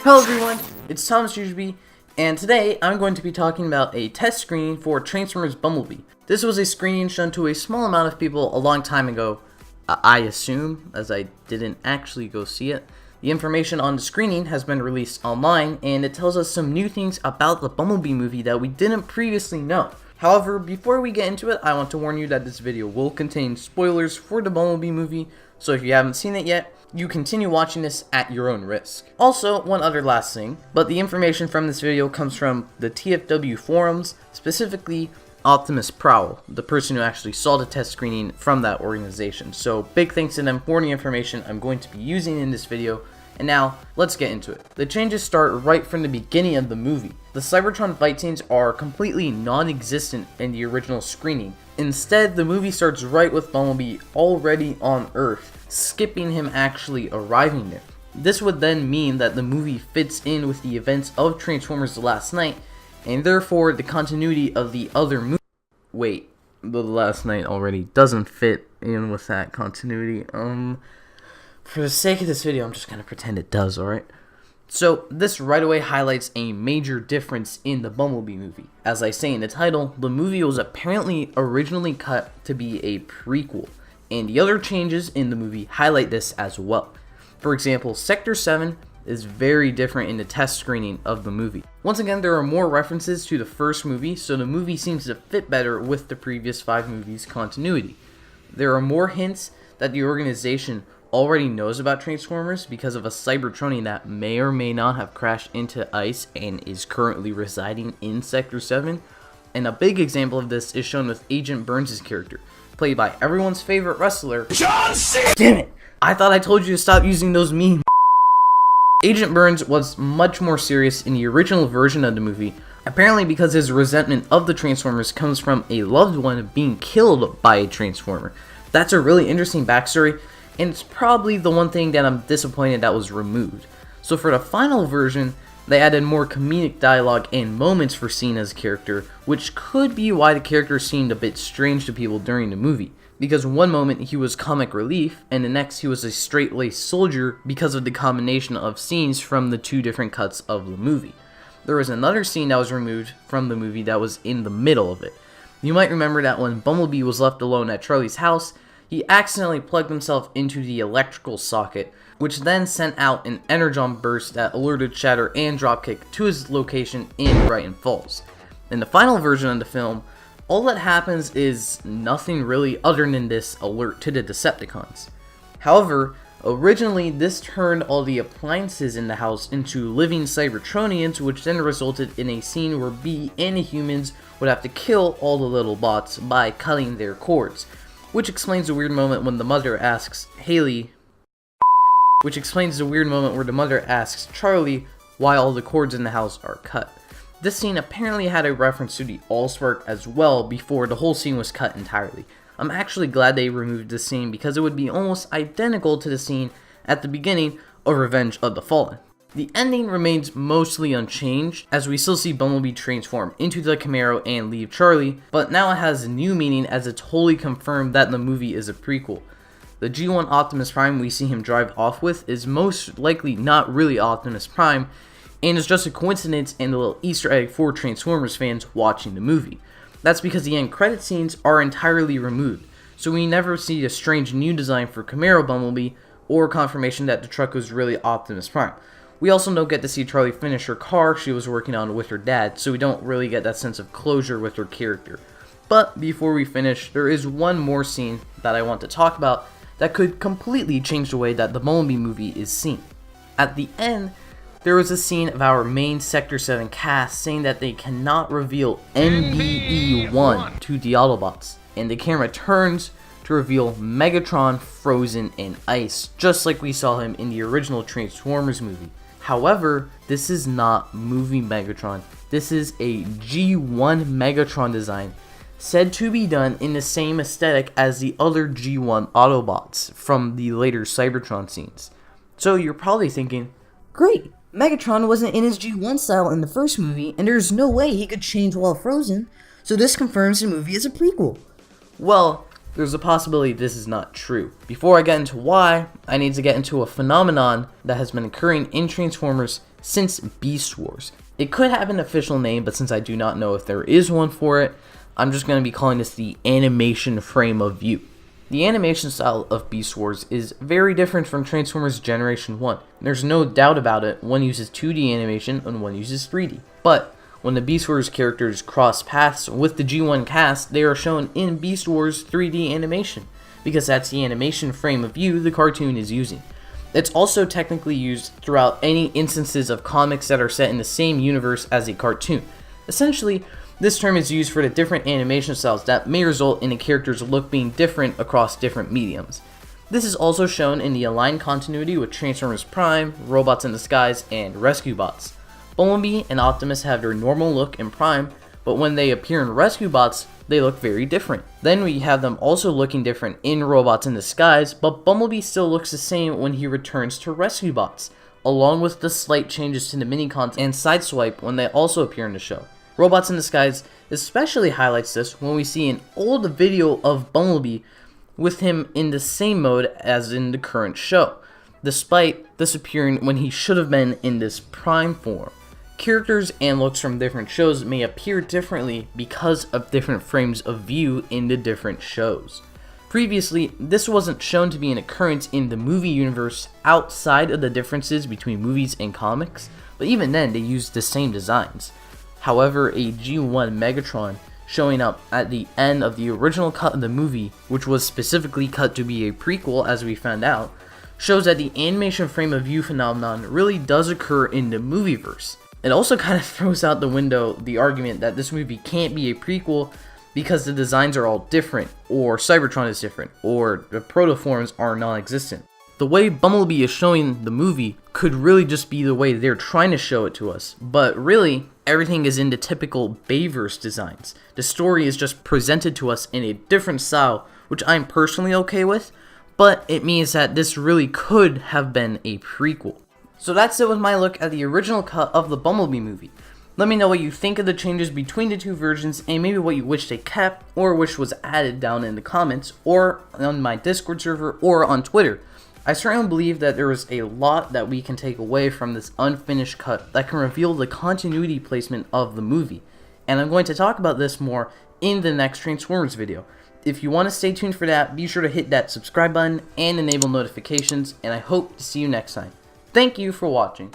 Hello everyone, it's thomasjujube, and today I'm going to be talking about a test screening for Transformers Bumblebee. This was a screening shown to a small amount of people a long time ago, I assume, as I didn't actually go see it. The information on the screening has been released online, and it tells us some new things about the Bumblebee movie that we didn't previously know. However, before we get into it, I want to warn you that this video will contain spoilers for the Bumblebee movie, so if you haven't seen it yet, you continue watching this at your own risk. Also, one other last thing, but the information from this video comes from the TFW forums, specifically Optimus Prowl, the person who actually saw the test screening from that organization. So big thanks to them for the information I'm going to be using in this video. And now, let's get into it. The changes start right from the beginning of the movie. The Cybertron fight scenes are completely non-existent in the original screening. Instead, the movie starts right with Bumblebee already on Earth, skipping him actually arriving there. This would then mean that the movie fits in with the events of Transformers The Last Knight, and therefore the continuity of the other movie. Wait, The Last Knight already doesn't fit in with that continuity. For the sake of this video, I'm just gonna pretend it does, alright? So, this right away highlights a major difference in the Bumblebee movie. As I say in the title, the movie was apparently originally cut to be a prequel, and the other changes in the movie highlight this as well. For example, Sector 7 is very different in the test screening of the movie. Once again, there are more references to the first movie, so the movie seems to fit better with the previous 5 movies' continuity. There are more hints that the organization already knows about Transformers because of a Cybertronian that may or may not have crashed into ice and is currently residing in Sector 7. And a big example of this is shown with Agent Burns' character, played by everyone's favorite wrestler, John Cena! Damn it! I thought I told you to stop using those memes. Agent Burns was much more serious in the original version of the movie, apparently because his resentment of the Transformers comes from a loved one being killed by a Transformer. That's a really interesting backstory, and it's probably the one thing that I'm disappointed that was removed. So for the final version, they added more comedic dialogue and moments for Cena's character, which could be why the character seemed a bit strange to people during the movie. Because one moment he was comic relief, and the next he was a straight-laced soldier because of the combination of scenes from the 2 different cuts of the movie. There was another scene that was removed from the movie that was in the middle of it. You might remember that when Bumblebee was left alone at Charlie's house, he accidentally plugged himself into the electrical socket, which then sent out an energon burst that alerted Shatter and Dropkick to his location in Brighton Falls. In the final version of the film, all that happens is nothing really other than this alert to the Decepticons. However, originally this turned all the appliances in the house into living Cybertronians, which then resulted in a scene where Bee and the humans would have to kill all the little bots by cutting their cords. Which explains the weird moment when the mother asks Charlie why all the cords in the house are cut. This scene apparently had a reference to the Allspark as well before the whole scene was cut entirely. I'm actually glad they removed this scene because it would be almost identical to the scene at the beginning of Revenge of the Fallen. The ending remains mostly unchanged, as we still see Bumblebee transform into the Camaro and leave Charlie, but now it has a new meaning as it's wholly confirmed that the movie is a prequel. The G1 Optimus Prime we see him drive off with is most likely not really Optimus Prime, and is just a coincidence and a little Easter egg for Transformers fans watching the movie. That's because the end credit scenes are entirely removed, so we never see a strange new design for Camaro Bumblebee, or confirmation that the truck was really Optimus Prime. We also don't get to see Charlie finish her car she was working on with her dad, so we don't really get that sense of closure with her character. But before we finish, there is one more scene that I want to talk about that could completely change the way that the Bumblebee movie is seen. At the end, there was a scene of our main Sector 7 cast saying that they cannot reveal NBE1 to the Autobots, and the camera turns to reveal Megatron frozen in ice, just like we saw him in the original Transformers movie. However, this is not movie Megatron. This is a G1 Megatron design, said to be done in the same aesthetic as the other G1 Autobots from the later Cybertron scenes. So you're probably thinking, great, Megatron wasn't in his G1 style in the first movie, and there's no way he could change while frozen, so this confirms the movie is a prequel. well, there's a possibility this is not true. Before I get into why, I need to get into a phenomenon that has been occurring in Transformers since Beast Wars. It could have an official name, but since I do not know if there is one for it, I'm just going to be calling this the animation frame of view. The animation style of Beast Wars is very different from Transformers Generation 1. There's no doubt about it, one uses 2D animation and one uses 3D. But when the Beast Wars characters cross paths with the G1 cast, they are shown in Beast Wars 3D animation, because that's the animation frame of view the cartoon is using. It's also technically used throughout any instances of comics that are set in the same universe as a cartoon. Essentially, this term is used for the different animation styles that may result in a character's look being different across different mediums. This is also shown in the aligned continuity with Transformers Prime, Robots in Disguise, and Rescue Bots. Bumblebee and Optimus have their normal look in Prime, but when they appear in Rescue Bots, they look very different. Then we have them also looking different in Robots in Disguise, but Bumblebee still looks the same when he returns to Rescue Bots, along with the slight changes to the mini-cons and Sideswipe when they also appear in the show. Robots in Disguise especially highlights this when we see an old video of Bumblebee with him in the same mode as in the current show, despite this appearing when he should have been in this Prime form. Characters and looks from different shows may appear differently because of different frames of view in the different shows. Previously, this wasn't shown to be an occurrence in the movie universe outside of the differences between movies and comics, but even then they used the same designs. However, a G1 Megatron showing up at the end of the original cut of the movie, which was specifically cut to be a prequel as we found out, shows that the animation frame of view phenomenon really does occur in the movieverse. It also kind of throws out the window the argument that this movie can't be a prequel because the designs are all different, or Cybertron is different, or the protoforms are non-existent. The way Bumblebee is showing the movie could really just be the way they're trying to show it to us, but really, everything is in the typical Bayverse designs. The story is just presented to us in a different style, which I'm personally okay with, but it means that this really could have been a prequel. So that's it with my look at the original cut of the Bumblebee movie. Let me know what you think of the changes between the two versions, and maybe what you wish they kept, or wish was added down in the comments, or on my Discord server, or on Twitter. I certainly believe that there is a lot that we can take away from this unfinished cut that can reveal the continuity placement of the movie, and I'm going to talk about this more in the next Transformers video. If you want to stay tuned for that, be sure to hit that subscribe button and enable notifications, and I hope to see you next time. Thank you for watching.